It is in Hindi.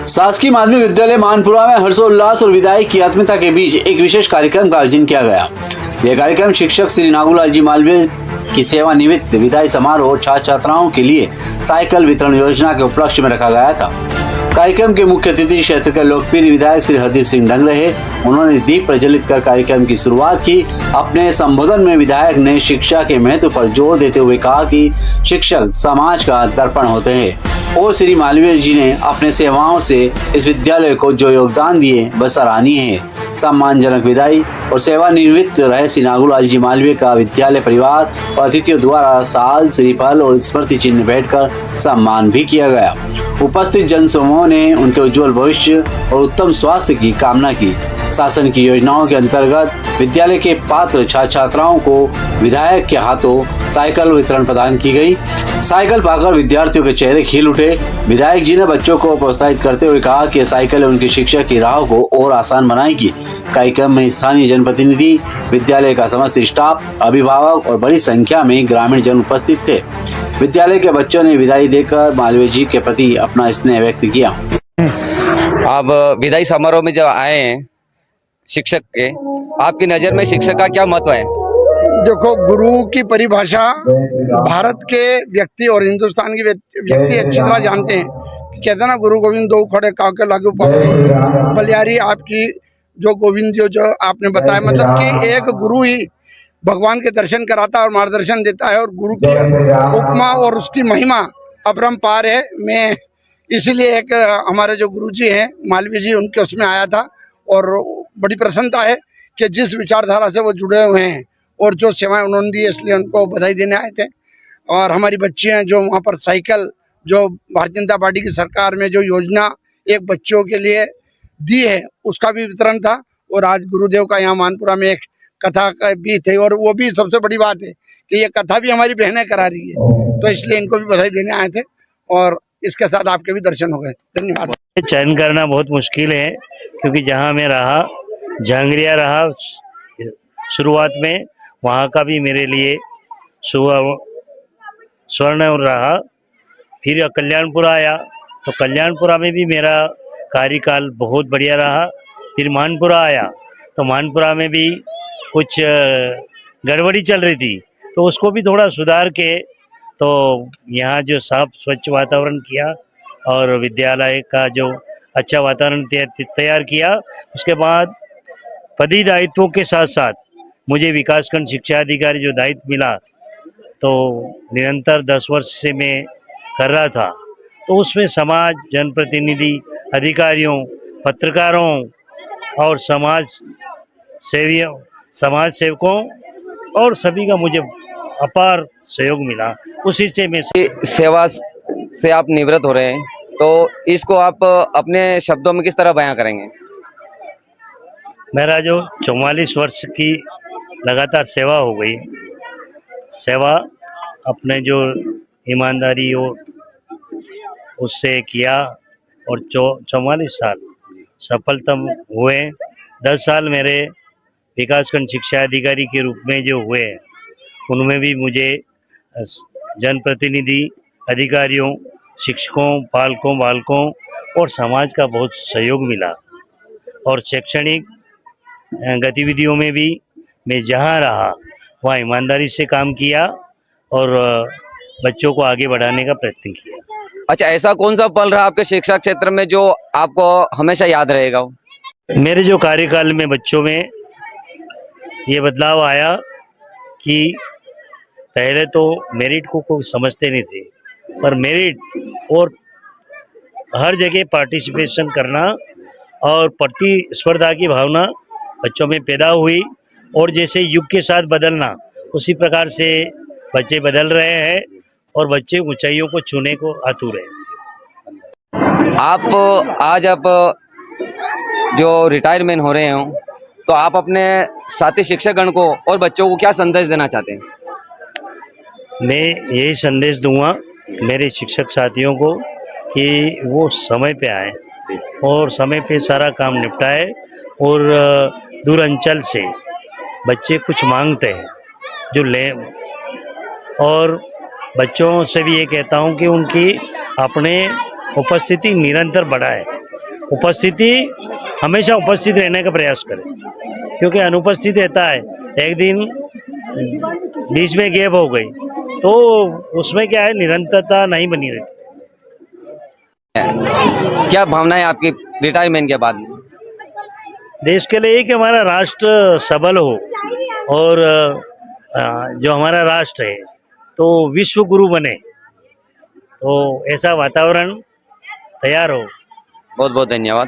शासकीय माध्यमिक विद्यालय मानपुरा में हर्षोल्लास और विदाई की आत्मीयता के बीच एक विशेष कार्यक्रम का आयोजन किया गया। यह कार्यक्रम शिक्षक श्री नागूलाल जी मालवीय की सेवानिवृत्त विदाई समारोह और छात्र छात्राओं के लिए साइकिल वितरण योजना के उपलक्ष्य में रखा गया था। कार्यक्रम के मुख्य अतिथि क्षेत्र के लोकप्रिय विधायक श्री हरदीप सिंह डंग रहे। उन्होंने दीप प्रज्वलित कर कार्यक्रम की शुरुआत की। अपने संबोधन में विधायक ने शिक्षा के महत्व पर जोर देते हुए कहा कि शिक्षक समाज का दर्पण होते हैं और श्री मालवीय जी ने अपने सेवाओं से इस विद्यालय को जो योगदान दिए वह सराहनीय है। सम्मानजनक विदाई और सेवानिवृत्त रहे श्री नागूलाल जी मालवीय का विद्यालय परिवार और अतिथियों द्वारा साल, श्रीफल और स्मृति चिन्ह भेंटकर सम्मान भी किया गया। उपस्थित जनसमूह ने उनके उज्जवल भविष्य और उत्तम स्वास्थ्य की कामना की। शासन की योजनाओं के अंतर्गत विद्यालय के पात्र छात्र छात्राओं को विधायक के हाथों साइकिल वितरण प्रदान की गई। साइकिल पाकर विद्यार्थियों के चेहरे खिल उठे। विधायक जी ने बच्चों को प्रोत्साहित करते हुए कहा कि साइकिल उनकी शिक्षा की राह को और आसान बनाएगी। कार्यक्रम में स्थानीय जनप्रतिनिधि, विद्यालय का समस्त स्टाफ, अभिभावक और बड़ी संख्या में ग्रामीण जन उपस्थित थे। विद्यालय के बच्चों ने विदाई देकर मालवीय जी के प्रति अपना स्नेह व्यक्त किया। अब विदाई समारोह में जब आए हैं शिक्षक के, आपकी नजर में शिक्षक का क्या महत्व है? देखो, गुरु की परिभाषा भारत के व्यक्ति और हिंदुस्तान की व्यक्ति अच्छी तरह जानते हैं। कहते हैं ना, गुरु गोविंद दो खड़े काके लागू पाओ। बलियारी आपकी जो गोविंद जो आपने बताया, मतलब कि एक गुरु ही भगवान के दर्शन कराता है और मार्गदर्शन देता है, और गुरु की उपमा और उसकी महिमा अपरंपार है। मैं इसीलिए एक हमारे जो गुरु जी हैं मालवीय जी, उनके उसमें आया था और बड़ी प्रसन्नता है कि जिस विचारधारा से वो जुड़े हुए हैं और जो सेवाएं उन्होंने दी, इसलिए उनको बधाई देने आए थे। और हमारी बच्चियां जो वहाँ पर साइकिल, जो भारतीय जनता पार्टी की सरकार में जो योजना एक बच्चों के लिए दी है, उसका भी वितरण था। और आज गुरुदेव का यहाँ मानपुरा में एक कथा का भी थे, और वो भी सबसे बड़ी बात है कि ये कथा भी हमारी बहनें करा रही है, तो इसलिए इनको भी बधाई देने आए थे और इसके साथ आपके भी दर्शन हो गए। धन्यवाद। चयन करना बहुत मुश्किल है, क्योंकि जहाँ मैं रहा, झांगरिया रहा शुरुआत में, वहाँ का भी मेरे लिए स्वर्ण रहा। फिर कल्याणपुरा आया तो कल्याणपुरा में भी मेरा कार्यकाल बहुत बढ़िया रहा। फिर मानपुरा आया तो मानपुरा में भी कुछ गड़बड़ी चल रही थी, तो उसको भी थोड़ा सुधार के तो यहाँ जो साफ स्वच्छ वातावरण किया और विद्यालय का जो अच्छा वातावरण तैयार किया। उसके बाद पदी दायित्वों के साथ साथ मुझे विकासखंड शिक्षा अधिकारी जो दायित्व मिला, तो निरंतर 10 वर्ष से मैं कर रहा था, तो उसमें समाज, जनप्रतिनिधि, अधिकारियों, पत्रकारों और समाज सेवकों और सभी का मुझे अपार सहयोग मिला। उसी से मैं सेवा से आप निवृत्त हो रहे हैं, तो इसको आप अपने शब्दों में किस तरह बयां करेंगे? मेरा जो 44 वर्ष की लगातार सेवा हो गई, सेवा अपने जो ईमानदारी हो उससे किया, और 44 साल सफलतम हुए। 10 साल मेरे विकासखंड शिक्षा अधिकारी के रूप में जो हुए, उनमें भी मुझे जनप्रतिनिधि, अधिकारियों, शिक्षकों, पालकों, बालकों और समाज का बहुत सहयोग मिला। और शैक्षणिक गतिविधियों में भी मैं जहाँ रहा वहाँ ईमानदारी से काम किया और बच्चों को आगे बढ़ाने का प्रयत्न किया। अच्छा, ऐसा कौन सा पल रहा आपके शिक्षा क्षेत्र में जो आपको हमेशा याद रहेगा? मेरे जो कार्यकाल में बच्चों में ये बदलाव आया कि पहले तो मेरिट को कोई समझते नहीं थे, पर मेरिट और हर जगह पार्टिसिपेशन करना और प्रतिस्पर्धा की भावना बच्चों में पैदा हुई, और जैसे युग के साथ बदलना, उसी प्रकार से बच्चे बदल रहे हैं और बच्चे ऊंचाइयों को छूने को आतुर हैं। आप जो रिटायरमेंट हो रहे हो, तो आप अपने साथी शिक्षकगण को और बच्चों को क्या संदेश देना चाहते हैं? मैं यही संदेश दूंगा मेरे शिक्षक साथियों को कि वो समय पे आए और समय पे सारा काम निपटाए। और दूर अंचल से बच्चे कुछ मांगते हैं जो ले, और बच्चों से भी ये कहता हूँ कि उनकी अपने उपस्थिति निरंतर बढ़ाए, उपस्थिति हमेशा उपस्थित रहने का प्रयास करें, क्योंकि अनुपस्थित रहता है, एक दिन बीच में गैप हो गई तो उसमें क्या है, निरंतरता नहीं बनी रहती। क्या भावनाएं आपकी रिटायरमेंट के बाद में? देश के लिए कि हमारा राष्ट्र सबल हो और जो हमारा राष्ट्र है तो विश्व गुरु बने, तो ऐसा वातावरण तैयार हो। बहुत बहुत धन्यवाद।